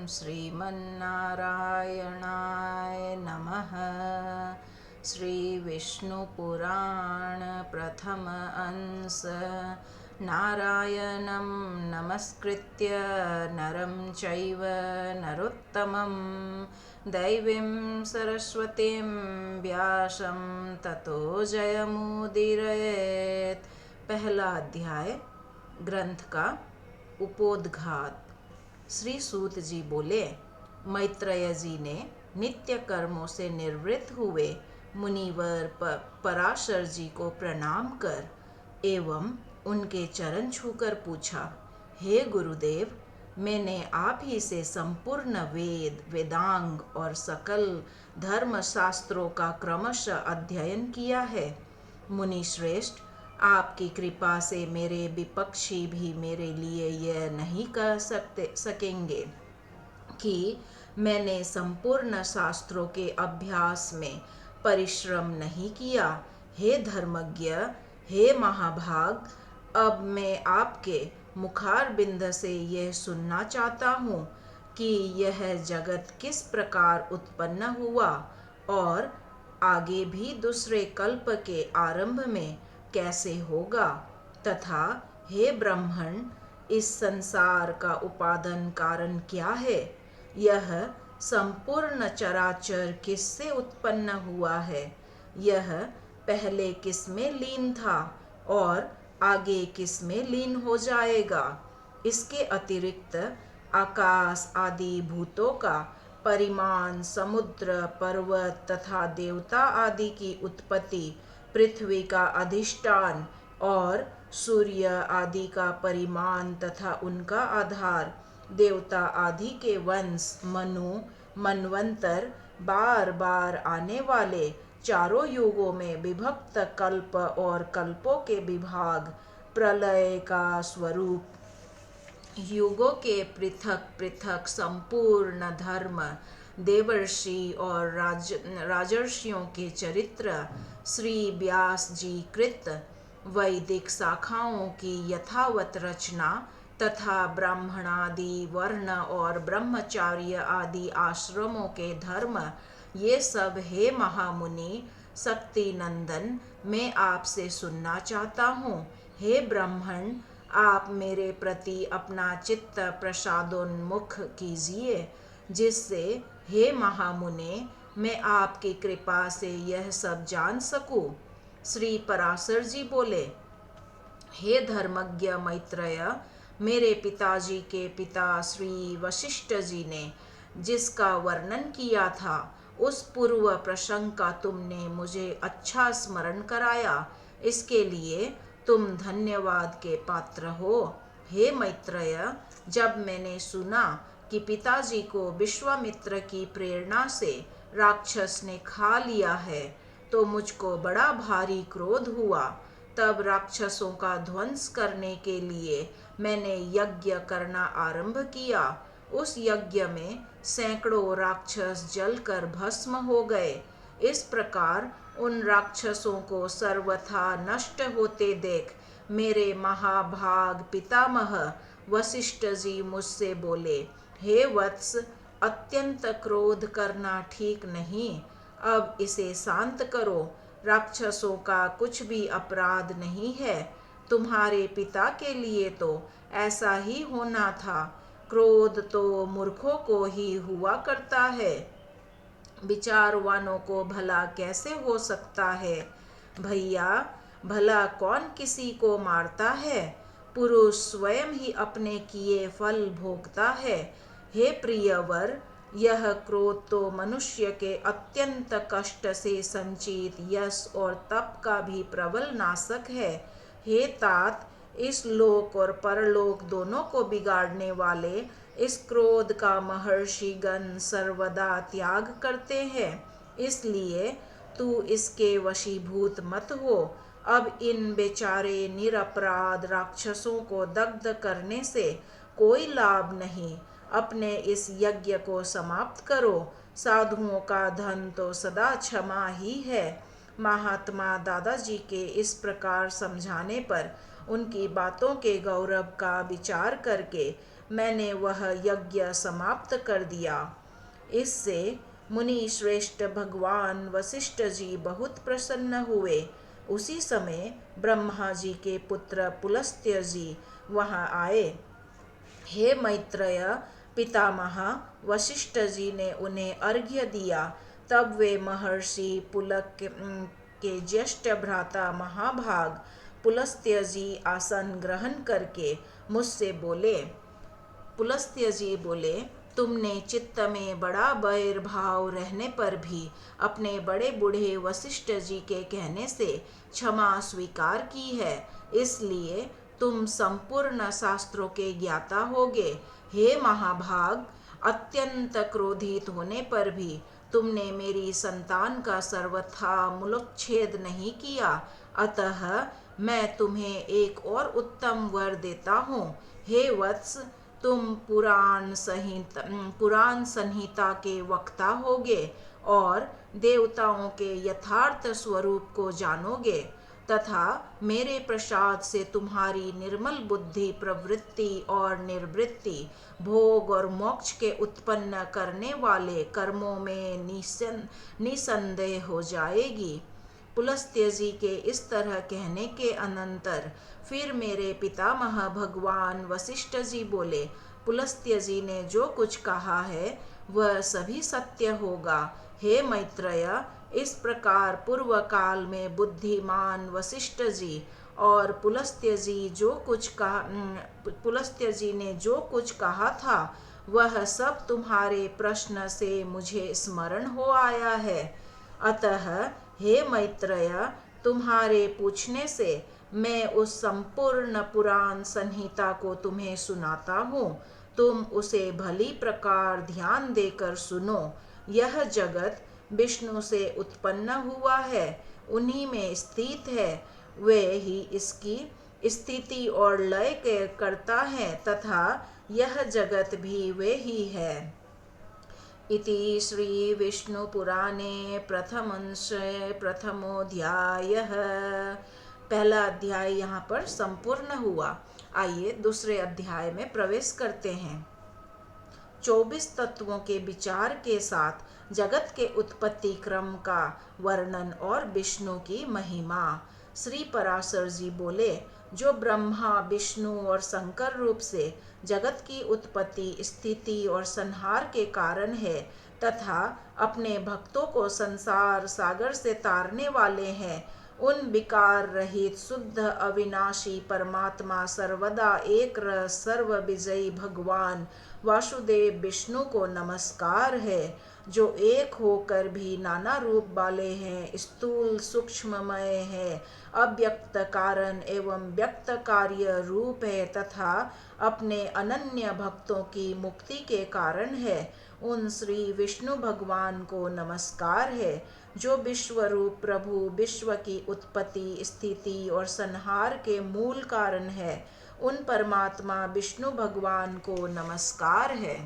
श्रीमन्नारायणाय नमः। श्रीविष्णुपुराण प्रथम अंश। नारायणं नमस्कृत्य नरं चैव नरोत्तमं दैवीं सरस्वतीं व्यासं ततो जयमुदीरयेत्। पहला अध्याय, ग्रंथ का उपोद्घात। श्री सूत जी बोले, मैत्रेय जी ने नित्य कर्मों से निवृत्त हुए मुनिवर पराशर जी को प्रणाम कर एवं उनके चरण छूकर पूछा, हे गुरुदेव, मैंने आप ही से संपूर्ण वेद, वेदांग और सकल धर्म शास्त्रों का क्रमशः अध्ययन किया है। मुनि श्रेष्ठ, आपकी कृपा से मेरे विपक्षी भी मेरे लिए यह नहीं कह सकेंगे कि मैंने संपूर्ण शास्त्रों के अभ्यास में परिश्रम नहीं किया। हे धर्मज्ञ, हे महाभाग, अब मैं आपके मुखारबिंद से यह सुनना चाहता हूँ कि यह जगत किस प्रकार उत्पन्न हुआ और आगे भी दूसरे कल्प के आरंभ में कैसे होगा, तथा हे ब्राह्मण, इस संसार का उपादान कारण क्या है? यह संपूर्ण चराचर किससे उत्पन्न हुआ है? यह पहले किस में लीन था और आगे किस में लीन हो जाएगा? इसके अतिरिक्त आकाश आदि भूतों का परिमाण, समुद्र, पर्वत तथा देवता आदि की उत्पत्ति, पृथ्वी का अधिष्ठान और सूर्य आदि का परिमाण तथा उनका आधार, देवता आदि के वंश, मनु, मनवंतर, बार बार आने वाले चारों युगों में विभक्त कल्प और कल्पों के विभाग, प्रलय का स्वरूप, युगों के पृथक पृथक संपूर्ण धर्म, देवर्षि और राजर्षियों के चरित्र, श्री व्यास जी कृत वैदिक शाखाओं की यथावत रचना तथा ब्राह्मणादि वर्ण और ब्रह्मचार्य आदि आश्रमों के धर्म, ये सब हे महामुनि शक्ति नंदन, मैं आपसे सुनना चाहता हूँ। हे ब्राह्मण, आप मेरे प्रति अपना चित्त प्रसादोन्मुख कीजिए, जिससे हे महामुने मैं आपकी कृपा से यह सब जान सकूं। श्री पराशर जी बोले, हे धर्मज्ञ मैत्रेय, मेरे पिताजी के पिता श्री वशिष्ठ जी ने जिसका वर्णन किया था, उस पूर्व प्रसंग का तुमने मुझे अच्छा स्मरण कराया, इसके लिए तुम धन्यवाद के पात्र हो। हे मैत्रेय, जब मैंने सुना कि पिताजी को विश्वामित्र की प्रेरणा से राक्षस ने खा लिया है, तो मुझको बड़ा भारी क्रोध हुआ। तब राक्षसों का ध्वंस करने के लिए मैंने यज्ञ करना आरंभ किया। उस यज्ञ में सैकड़ों राक्षस जलकर भस्म हो गए। इस प्रकार उन राक्षसों को सर्वथा नष्ट होते देख मेरे महाभाग पितामह वशिष्ठ जी मुझसे बोले, हे वत्स, अत्यंत क्रोध करना ठीक नहीं, अब इसे शांत करो। राक्षसों का कुछ भी अपराध नहीं है। तुम्हारे पिता के लिए तो ऐसा ही होना था। क्रोध तो मूर्खों को ही हुआ करता है, विचारवानों को भला कैसे हो सकता है? भैया, भला कौन किसी को मारता है? पुरुष स्वयं ही अपने किए फल भोगता है। हे प्रियवर, यह क्रोध तो मनुष्य के अत्यंत कष्ट से संचित यश और तप का भी प्रबल नाशक है। हे तात, इस लोक और परलोक दोनों को बिगाड़ने वाले इस क्रोध का महर्षिगण सर्वदा त्याग करते हैं, इसलिए तू इसके वशीभूत मत हो। अब इन बेचारे निरपराध राक्षसों को दग्ध करने से कोई लाभ नहीं। अपने इस यज्ञ को समाप्त करो। साधुओं का धन तो सदा क्षमा ही है। महात्मा दादाजी के इस प्रकार समझाने पर उनकी बातों के गौरव का विचार करके मैंने वह यज्ञ समाप्त कर दिया। इससे मुनि श्रेष्ठ भगवान वशिष्ठ जी बहुत प्रसन्न हुए। उसी समय ब्रह्मा जी के पुत्र पुलस्त्य जी वहां आए। हे मैत्रेय पितामह, वशिष्ठ जी ने उन्हें अर्घ्य दिया। तब वे महर्षि पुलक के ज्येष्ठ भ्राता महाभाग पुलस्त्य जी आसन ग्रहण करके मुझसे बोले। पुलस्त्य जी बोले, तुमने चित्त में बड़ा बैर भाव रहने पर भी अपने बड़े बूढ़े वशिष्ठ जी के कहने से क्षमा स्वीकार की है, इसलिए तुम संपूर्ण शास्त्रों के ज्ञाता होगे। हे महाभाग, अत्यंत क्रोधित होने पर भी तुमने मेरी संतान का सर्वथा मूलच्छेद नहीं किया, अतः मैं तुम्हें एक और उत्तम वर देता हूँ। हे वत्स, तुम पुराण संहिता के वक्ता होगे और देवताओं के यथार्थ स्वरूप को जानोगे तथा मेरे प्रसाद से तुम्हारी निर्मल बुद्धि, प्रवृत्ति और निर्वृत्ति, भोग और मोक्ष के उत्पन्न करने वाले कर्मों में निसंदेह हो जाएगी। पुलस्त्य जी के इस तरह कहने के अनंतर फिर मेरे पितामह भगवान वशिष्ठ जी बोले, पुलस्त्य जी ने जो कुछ कहा है वह सभी सत्य होगा। हे मैत्रेय, इस प्रकार पूर्व काल में बुद्धिमान वशिष्ठ जी और पुलस्त्य जी ने जो कुछ कहा था वह सब तुम्हारे प्रश्न से मुझे स्मरण हो आया है। अतः हे मैत्रेय, तुम्हारे पूछने से मैं उस संपूर्ण पुराण संहिता को तुम्हें सुनाता हूँ। तुम उसे भली प्रकार ध्यान देकर सुनो। यह जगत विष्णु से उत्पन्न हुआ है, उन्हीं में स्थित है। वे ही इसकी स्थिति और लय के करता है तथा यह जगत भी वे ही है। इति श्री विष्णु पुराणे प्रथमंशे प्रथमोऽध्यायः। पहला अध्याय यहाँ पर संपूर्ण हुआ। आइए दूसरे अध्याय में प्रवेश करते हैं। 24 तत्वों के विचार के साथ जगत के उत्पत्ति क्रम का वर्णन और विष्णु की महिमा। श्री पराशर जी बोले, जो ब्रह्मा, विष्णु और शंकर रूप से जगत की उत्पत्ति, स्थिति और संहार के कारण है तथा अपने भक्तों को संसार सागर से तारने वाले हैं, उन विकार रहित शुद्ध अविनाशी परमात्मा सर्वदा एक रस सर्व विजयी भगवान वासुदेव विष्णु को नमस्कार है, जो एक होकर भी नाना रूप वाले हैं, स्थूल सूक्ष्ममय है, अव्यक्त कारण एवं व्यक्त कार्य रूप है तथा अपने अनन्य भक्तों की मुक्ति के कारण है। उन श्री विष्णु भगवान को नमस्कार है, जो विश्व रूप प्रभु, विश्व की उत्पत्ति, स्थिति और संहार के मूल कारण है। उन परमात्मा विष्णु भगवान को नमस्कार है,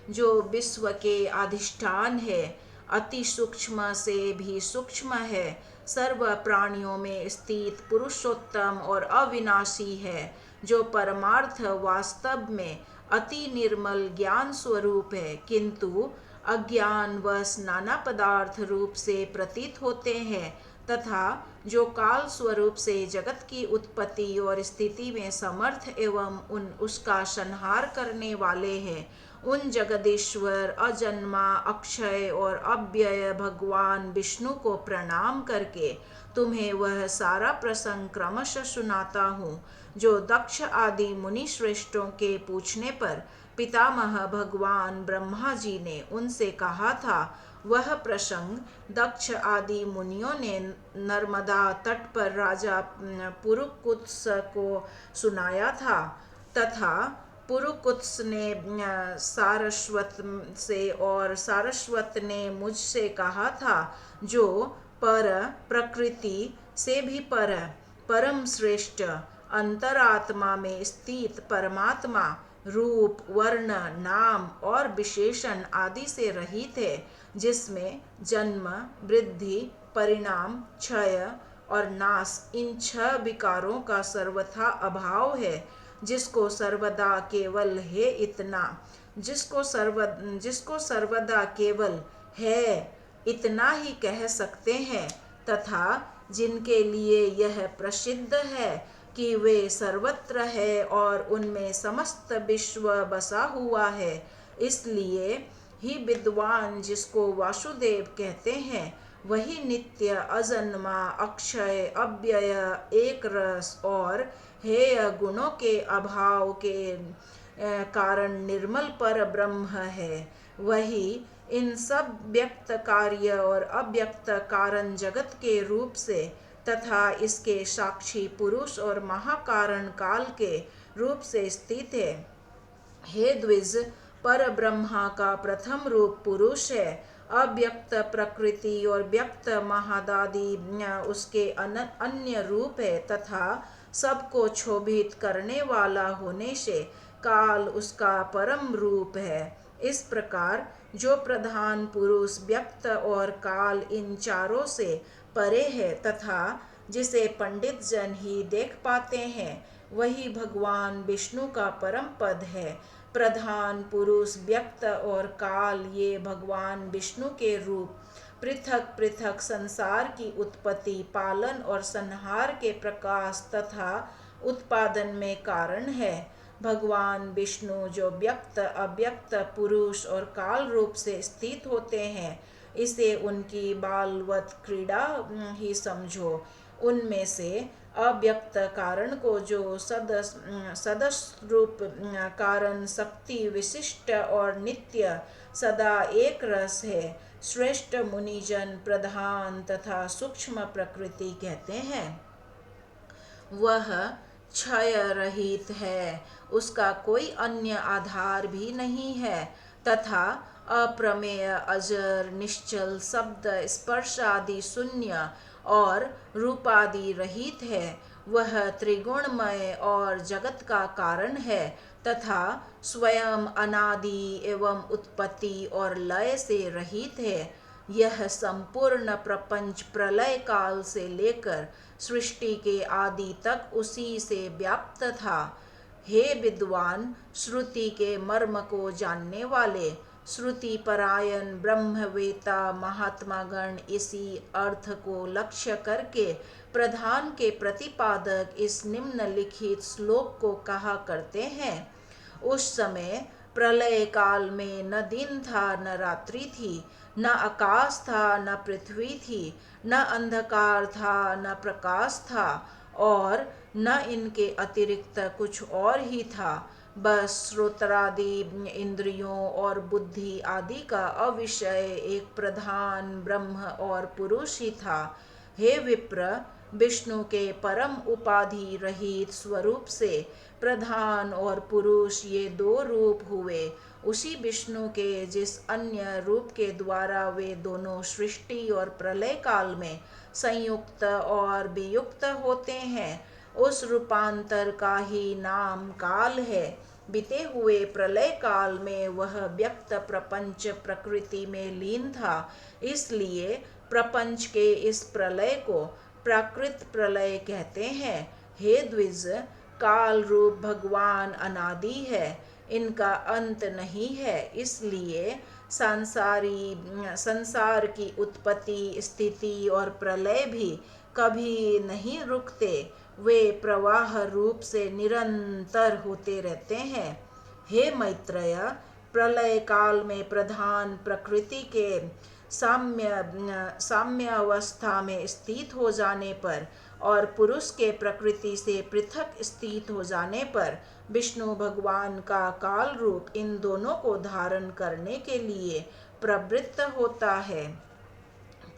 जो विश्व के अधिष्ठान है, अति सूक्ष्म से भी सूक्ष्म है, सर्व प्राणियों में स्थित पुरुषोत्तम और अविनाशी है, जो परमार्थ वास्तव में अति निर्मल ज्ञान स्वरूप है, किंतु अज्ञानवश नाना पदार्थ रूप से प्रतीत होते हैं तथा जो काल स्वरूप से जगत की उत्पत्ति और स्थिति में समर्थ एवं उसका संहार करने वाले हैं। उन जगदीश्वर, अजन्मा, अक्षय और अव्यय भगवान विष्णु को प्रणाम करके तुम्हें वह सारा प्रसंग क्रमशः सुनाता हूँ, जो दक्ष आदि मुनि श्रेष्ठों के पूछने पर पितामह भगवान ब्रह्मा जी ने उनसे कहा था। वह प्रसंग दक्ष आदि मुनियों ने नर्मदा तट पर राजा पुरुकुत्स को सुनाया था तथा पुरुकुत्स ने सारस्वत से और सारस्वत ने मुझसे कहा था, जो पर प्रकृति से भी परम श्रेष्ठ अंतरात्मा में स्थित परमात्मा रूप, वर्ण, नाम और विशेषण आदि से रहित है, जिसमें जन्म, वृद्धि, परिणाम, क्षय और नाश इन 6 विकारों का सर्वथा अभाव है, जिसको सर्वदा केवल है इतना, जिसको सर्वदा केवल है इतना ही कह सकते हैं, तथा जिनके लिए यह प्रसिद्ध है कि वे सर्वत्र है और उनमें समस्त विश्व बसा हुआ है, इसलिए ही विद्वान जिसको वासुदेव कहते हैं वही नित्य, अजन्मा, अक्षय, अव्यय, एक रस और हेय गुणों के अभाव के कारण निर्मल पर ब्रह्म है। वही इन सब व्यक्त कार्य और अव्यक्त कारण जगत के रूप से तथा इसके साक्षी पुरुष और महाकारण काल के रूप से स्थित है। हे द्विज, पर ब्रह्मा का प्रथम रूप पुरुष है, अव्यक्त प्रकृति और व्यक्त महादादि उसके अन्य रूप है, तथा सबको क्षोभित करने वाला होने से काल उसका परम रूप है। इस प्रकार जो प्रधान पुरुष व्यक्त और काल इन चारों से परे है तथा जिसे पंडित जन ही देख पाते हैं, वही भगवान विष्णु का परम पद है। प्रधान पुरुष, व्यक्त और काल ये भगवान विष्णु के रूप पृथक पृथक संसार की उत्पत्ति, पालन और संहार के प्रकाश तथा उत्पादन में कारण है। भगवान विष्णु जो व्यक्त, अव्यक्त, पुरुष और काल रूप से स्थित होते हैं, इसे उनकी बालवत क्रीड़ा ही समझो। उनमें से अव्यक्त कारण को जो सदस्य रूप कारण शक्ति विशिष्ट और नित्य सदा एक रस है, श्रेष्ठ मुनिजन प्रधान तथा सूक्ष्म प्रकृति कहते हैं। वह क्षय रहित है, उसका कोई अन्य आधार भी नहीं है, तथा अप्रमेय, अजर, निश्चल, शब्द स्पर्श आदि शून्य और रूपादि रहित है। वह त्रिगुणमय और जगत का कारण है तथा स्वयं अनादि एवं उत्पत्ति और लय से रहित है। यह संपूर्ण प्रपंच प्रलय काल से लेकर सृष्टि के आदि तक उसी से व्याप्त था। हे विद्वान, श्रुति के मर्म को जानने वाले, श्रुति परायण ब्रह्मवेता महात्मागण इसी अर्थ को लक्ष्य करके प्रधान के प्रतिपादक इस निम्नलिखित श्लोक को कहा करते हैं। उस समय प्रलय काल में न दिन था न रात्रि थी, न आकाश था न पृथ्वी थी, न अंधकार था न प्रकाश था, और न इनके अतिरिक्त कुछ और ही था। बस श्रोत्रादि इंद्रियों और बुद्धि आदि का अविषय एक प्रधान ब्रह्म और पुरुष ही था। हे विप्र, विष्णु के परम उपाधि रहित स्वरूप से प्रधान और पुरुष ये दो रूप हुए। उसी विष्णु के जिस अन्य रूप के द्वारा वे दोनों सृष्टि और प्रलय काल में संयुक्त और वियुक्त होते हैं, उस रूपांतर का ही नाम काल है। बीते हुए प्रलय काल में वह व्यक्त प्रपंच प्रकृति में लीन था, इसलिए प्रपंच के इस प्रलय को प्राकृत प्रलय कहते हैं। हे द्विज, काल रूप भगवान अनादि है, इनका अंत नहीं है, इसलिए संसार की उत्पत्ति, स्थिति और प्रलय भी कभी नहीं रुकते, वे प्रवाह रूप से निरंतर होते रहते हैं। हे मैत्रेय, प्रलय काल में प्रधान प्रकृति के साम्य अवस्था में स्थित हो जाने पर और पुरुष के प्रकृति से पृथक स्थित हो जाने पर विष्णु भगवान का काल रूप इन दोनों को धारण करने के लिए प्रवृत्त होता है।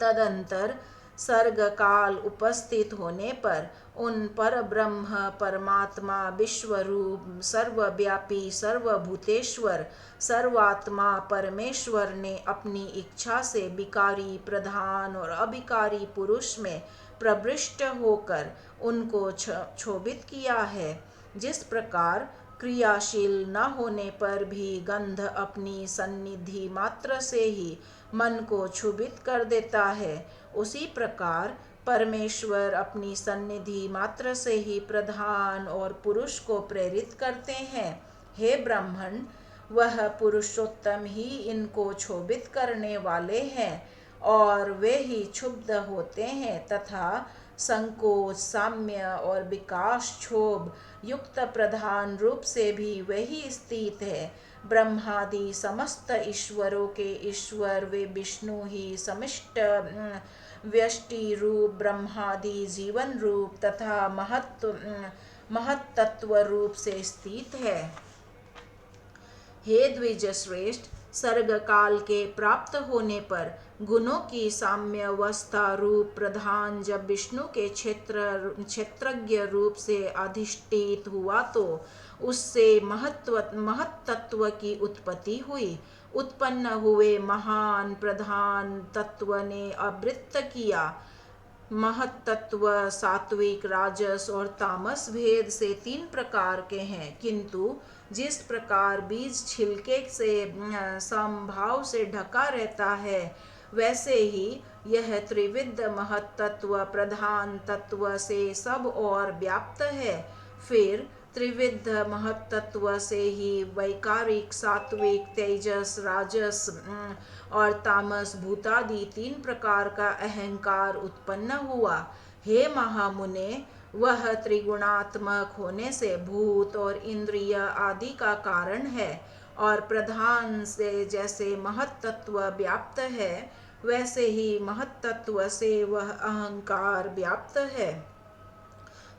तदंतर सर्ग काल उपस्थित होने पर उन पर ब्रह्म परमात्मा विश्वरूप सर्वव्यापी सर्वभूतेश्वर सर्वात्मा परमेश्वर ने अपनी इच्छा से विकारी प्रधान और अभिकारी पुरुष में प्रविष्ट होकर उनको क्षोभित किया है। जिस प्रकार क्रियाशील न होने पर भी गंध अपनी सन्निधि मात्र से ही मन को क्षुभित कर देता है, उसी प्रकार परमेश्वर अपनी सन्निधि मात्र से ही प्रधान और पुरुष को प्रेरित करते हैं। हे ब्राह्मण, वह पुरुषोत्तम ही इनको क्षोभित करने वाले हैं और वे ही क्षुब्ध होते हैं तथा संकोच, साम्य और विकास क्षोभ युक्त प्रधान रूप से भी वही स्थित है। ब्रह्मादि समस्त ईश्वरों के ईश्वर वे विष्णु ही समिष्ट व्यष्टि रूप, ब्रह्मादि जीवन रूप तथा महत्तत्व रूप से स्थित है। हे द्विज श्रेष्ठ, सर्ग काल के प्राप्त होने पर गुणों की साम्यावस्था रूप प्रधान जब विष्णु के क्षेत्रज्ञ रूप से अधिष्ठित हुआ तो उससे महत्तत्व की उत्पत्ति हुई। उत्पन्न हुए महान प्रधान तत्व ने आवृत्त किया। महत्तत्व सात्विक, राजस और तामस भेद से 3 प्रकार के हैं, किंतु जिस प्रकार बीज छिलके से समभाव से ढका रहता है वैसे ही यह त्रिविध महत्तत्व प्रधान तत्व से सब और व्याप्त है। फिर त्रिविध महत्तत्व से ही वैकारिक, सात्विक, तेजस, राजस और तामस भूतादि 3 प्रकार का अहंकार उत्पन्न हुआ। हे महामुने, वह त्रिगुणात्मक होने से भूत और इंद्रिय आदि का कारण है और प्रधान से जैसे महत्तत्व व्याप्त है वैसे ही महत्तत्व से वह अहंकार व्याप्त है।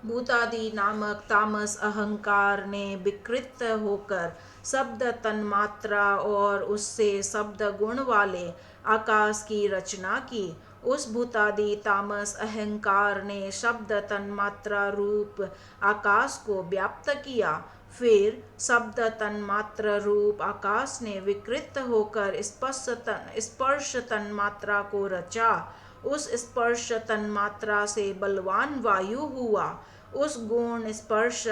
भूतादि नामक तामस अहंकार ने विकृत होकर शब्द तन्मात्रा और उससे शब्द गुण वाले आकाश की रचना की। उस भूतादि तामस अहंकार ने शब्द तन्मात्रा रूप आकाश को व्याप्त किया। फिर शब्द तन्मात्र रूप आकाश ने विकृत होकर स्पर्श तन्मात्रा को रचा। उस स्पर्श तन्मात्रा से बलवान वायु हुआ। उस गुण स्पर्श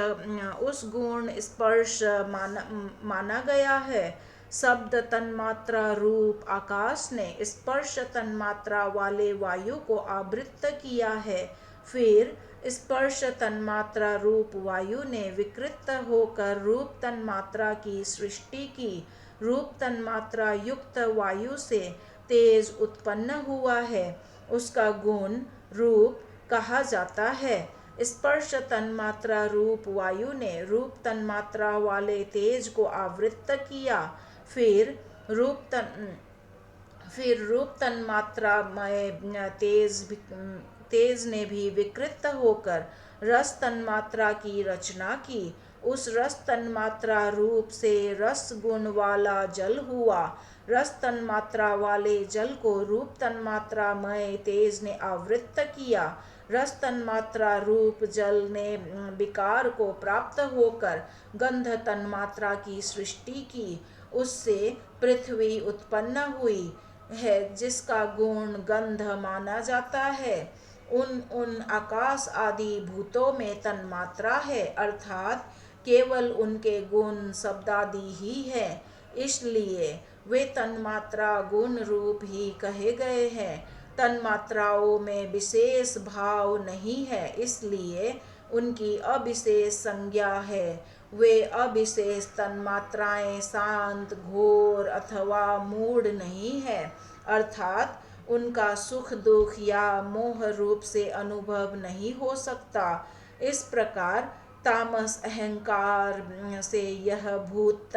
माना गया है। शब्द तन्मात्रा रूप आकाश ने स्पर्श तन्मात्रा वाले वायु को आवृत्त किया है। फिर स्पर्श तन्मात्रा रूप वायु ने विकृत होकर रूप तन्मात्रा की सृष्टि की। रूप तन्मात्रा युक्त वायु से तेज उत्पन्न हुआ है। उसका गुण रूप कहा जाता है। स्पर्श तन्मात्रा रूप वायु ने रूप तन्मात्रा वाले तेज को आवृत्त किया। फिर रूप तन्मात्रामय तेज ने भी विकृत होकर रस तन्मात्रा की रचना की। उस रस तन्मात्रा रूप से रस गुण वाला जल हुआ। रस तन्मात्रा वाले जल को रूप तन्मात्रामय तेज ने आवृत्त किया। रस तन्मात्रा रूप जल ने विकार को प्राप्त होकर गंध तन्मात्रा की सृष्टि की। उससे पृथ्वी उत्पन्न हुई है जिसका गुण गंध माना जाता है। उन आकाश आदि भूतों में तन्मात्रा है, अर्थात केवल उनके गुण शब्दादि ही है, इसलिए वे तन्मात्रा गुण रूप ही कहे गए हैं। तन्मात्राओं में विशेष भाव नहीं है, इसलिए उनकी अविशेष संज्ञा है। वे अविशेष तन्मात्राएं शांत, घोर अथवा मूढ़ नहीं है, अर्थात उनका सुख दुख या मोह रूप से अनुभव नहीं हो सकता। इस प्रकार तामस अहंकार से यह भूत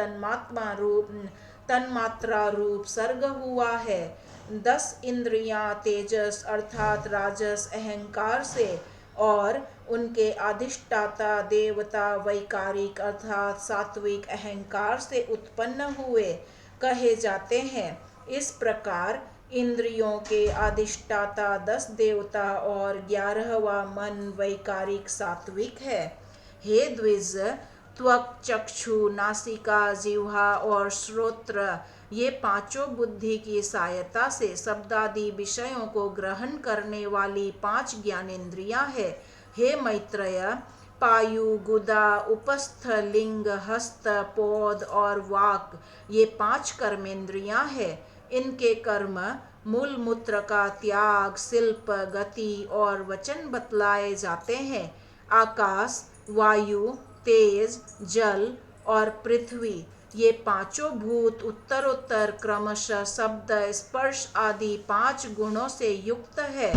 तन्मात्रा रूप सर्ग हुआ है। 10 इंद्रियां तेजस अर्थात राजस अहंकार से और उनके अधिष्ठाता देवता वैकारिक अर्थात सात्विक अहंकार से उत्पन्न हुए कहे जाते हैं। इस प्रकार इंद्रियों के अधिष्ठाता 10 देवता और 11वां मन वैकारिक सात्विक है। हे द्विज, त्वक, चक्षु, नासिका, जिह्वा और श्रोत्र ये 5 बुद्धि की सहायता से शब्दादि विषयों को ग्रहण करने वाली 5 ज्ञानेंद्रियां है। हे मैत्रेय, पायु, गुदा, उपस्थ, लिंग, हस्त, पौध और वाक ये 5 कर्मेंद्रियां है। इनके कर्म मूल मूत्र का त्याग, शिल्प, गति और वचन बतलाए जाते हैं। आकाश, वायु, तेज, जल और पृथ्वी, ये पांचों भूत उत्तरोत्तर क्रमशः शब्द, स्पर्श आदि 5 गुणों से युक्त है।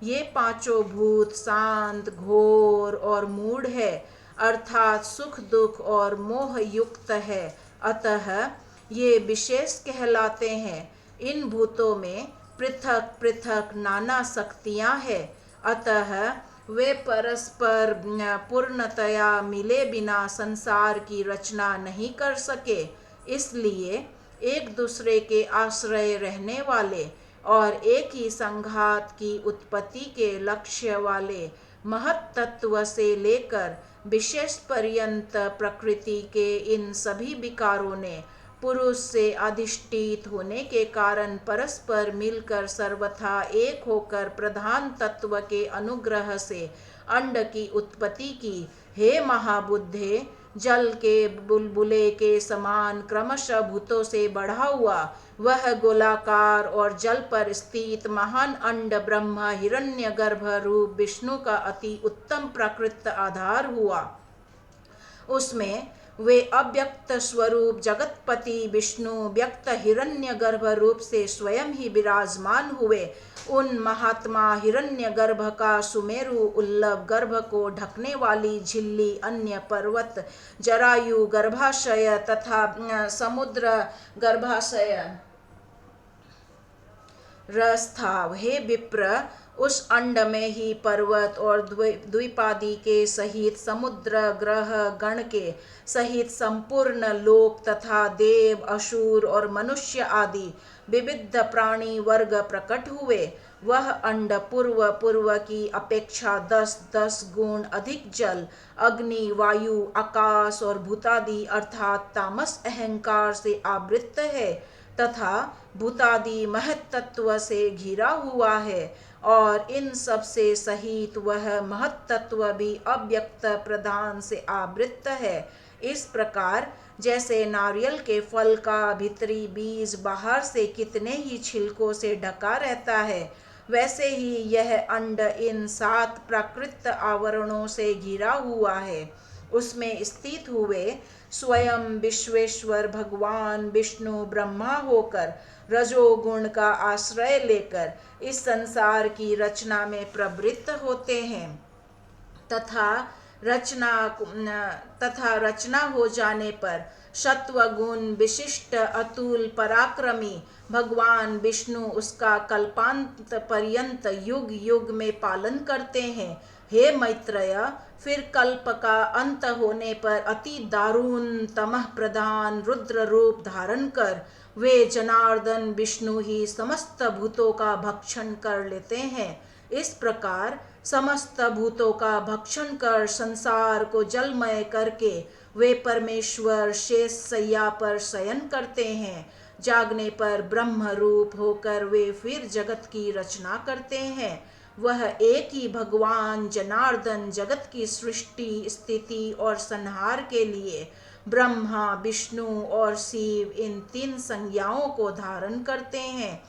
ये पांचों भूत शांत, घोर और मूढ़ है, अर्थात सुख दुख और मोह युक्त है। अतः ये विशेष कहलाते हैं। इन भूतों में पृथक पृथक नाना शक्तियां हैं। अतः वे परस्पर पूर्णतया मिले बिना संसार की रचना नहीं कर सके। इसलिए एक दूसरे के आश्रय रहने वाले और एक ही संघात की उत्पत्ति के लक्ष्य वाले महत तत्व से लेकर विशेष पर्यंत प्रकृति के इन सभी विकारों ने पुरुष से अधिष्ठित होने के कारण परस्पर मिलकर सर्वथा एक होकर प्रधान तत्व के अनुग्रह से अंड की उत्पत्ति की। हे महाबुद्धे, जल के बुलबुले के समान क्रमशः भूतों से बढ़ा हुआ वह गोलाकार और जल पर स्थित महान अंड ब्रह्म हिरण्यगर्भ रूप विष्णु का अति उत्तम प्राकृत आधार हुआ। उसमें वे अव्यक्त स्वरूप जगतपति विष्णु व्यक्त हिरण्यगर्भ रूप से स्वयं ही विराजमान हुए। उन महात्मा हिरण्यगर्भ का सुमेरु उल्लभ गर्भ को ढकने वाली झिल्ली, अन्य पर्वत, जरायु गर्भाशय तथा समुद्र गर्भाशय रस था। हे विप्र, उस अंड में ही पर्वत और द्वीपादि के सहित समुद्र ग्रह गण के सहित संपूर्ण लोक तथा देव, असुर और मनुष्य आदि विविध प्राणी वर्ग प्रकट हुए। वह अंड पूर्व की अपेक्षा 10 गुण अधिक जल, अग्नि, वायु, आकाश और भूतादि अर्थात तामस अहंकार से आवृत है तथा भूतादि महत तत्व से घिरा हुआ है, और इन सब से सहित वह महत तत्व भी अव्यक्त प्रधान से आवृत है। इस प्रकार जैसे नारियल के फल का भीतरी बीज बाहर से कितने ही छिलकों से ढका रहता है, वैसे ही यह अंड इन 7 प्राकृत आवरणों से घिरा हुआ है। उसमें स्थित हुए स्वयं विश्वेश्वर भगवान विष्णु ब्रह्मा होकर रजोगुण का आश्रय लेकर इस संसार की रचना में प्रवृत्त होते हैं तथा रचना हो जाने पर सत्वगुण विशिष्ट अतुल पराक्रमी भगवान विष्णु उसका कल्पांत पर्यंत युग युग में पालन करते हैं। हे मैत्रेय, फिर कल्प का अंत होने पर अति दारुण तमः प्रधान रुद्र रूप धारण कर वे जनार्दन विष्णु ही समस्त भूतों का भक्षण कर लेते हैं। इस प्रकार समस्त भूतों का भक्षण कर संसार को जलमय करके वे परमेश्वर शेष शैया पर शयन करते हैं। जागने पर ब्रह्म रूप होकर वे फिर जगत की रचना करते हैं। वह एक ही भगवान जनार्दन जगत की सृष्टि, स्थिति और संहार के लिए ब्रह्मा, विष्णु और शिव इन 3 संज्ञाओं को धारण करते हैं।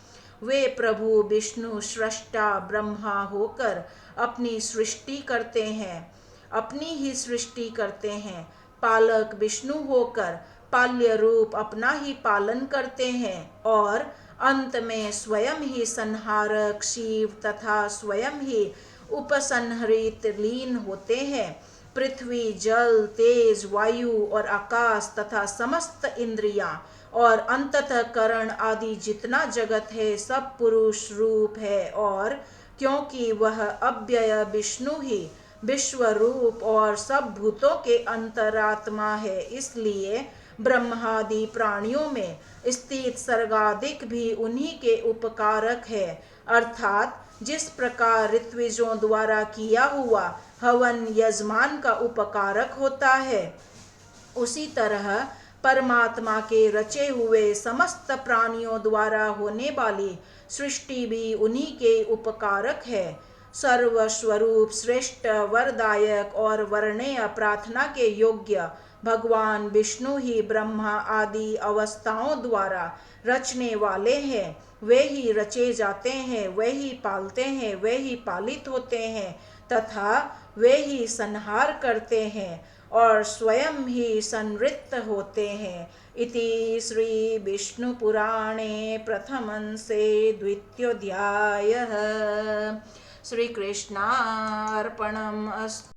वे प्रभु विष्णु सृष्टा ब्रह्मा होकर अपनी सृष्टि करते हैं, अपनी ही सृष्टि करते हैं। पालक विष्णु होकर पाल्य रूप अपना ही पालन करते हैं और अंत में स्वयं ही संहारक शिव तथा स्वयं ही उपसंहरित लीन होते हैं। पृथ्वी, जल, तेज, वायु और आकाश तथा समस्त इंद्रियां और अंततः करण आदि जितना जगत है सब पुरुष रूप है, और क्योंकि वह अव्यय विष्णु ही विश्व रूप और सब भूतों के अंतरात्मा है, इसलिए ब्रह्मादि प्राणियों में स्थित सर्गाधिक भी उन्हीं के उपकारक है। अर्थात जिस प्रकार ऋत्विजों द्वारा किया हुआ हवन यजमान का उपकारक होता है, उसी तरह परमात्मा के रचे हुए समस्त प्राणियों द्वारा होने वाली सृष्टि भी उन्हीं के उपकारक है। सर्वस्वरूप श्रेष्ठ वरदायक और वर्णेय प्रार्थना के योग्य भगवान विष्णु ही ब्रह्मा आदि अवस्थाओं द्वारा रचने वाले हैं। वे ही रचे जाते हैं, वे ही पालते हैं, वे ही पालित होते हैं तथा वे ही संहार करते हैं और स्वयं ही संवृत्त होते हैं। इति श्री विष्णु पुराणे प्रथमंसे द्वितीयोऽध्यायः। श्री कृष्णार्पणम् अस्तु।